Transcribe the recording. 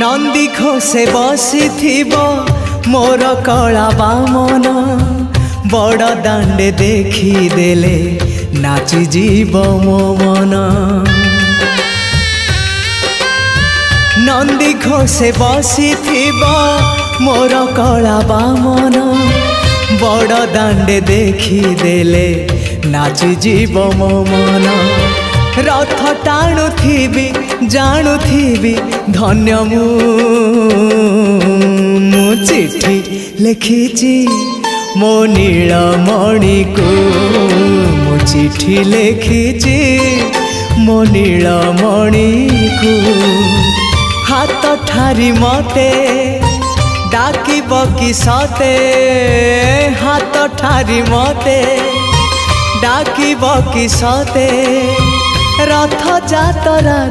नंदी घोषे बसी मोर कला बामन बड़ दांडे देखी देले नाची जीव मो मन। नंदी घोषे बसी मोर कला बामन बड़ दांडे देखी देले नाची जीव मो मन। रथ टाणुथिबी जाणुथिबी धन्य मु चिट्ठी लिखिची मो नीलमणि को मु चिट्ठी लिखिची मो नीलमणि को। हाथ ठारी मते डाकिब कि सते हाथ ठारी मते डाकिब कि सते रथ जातरा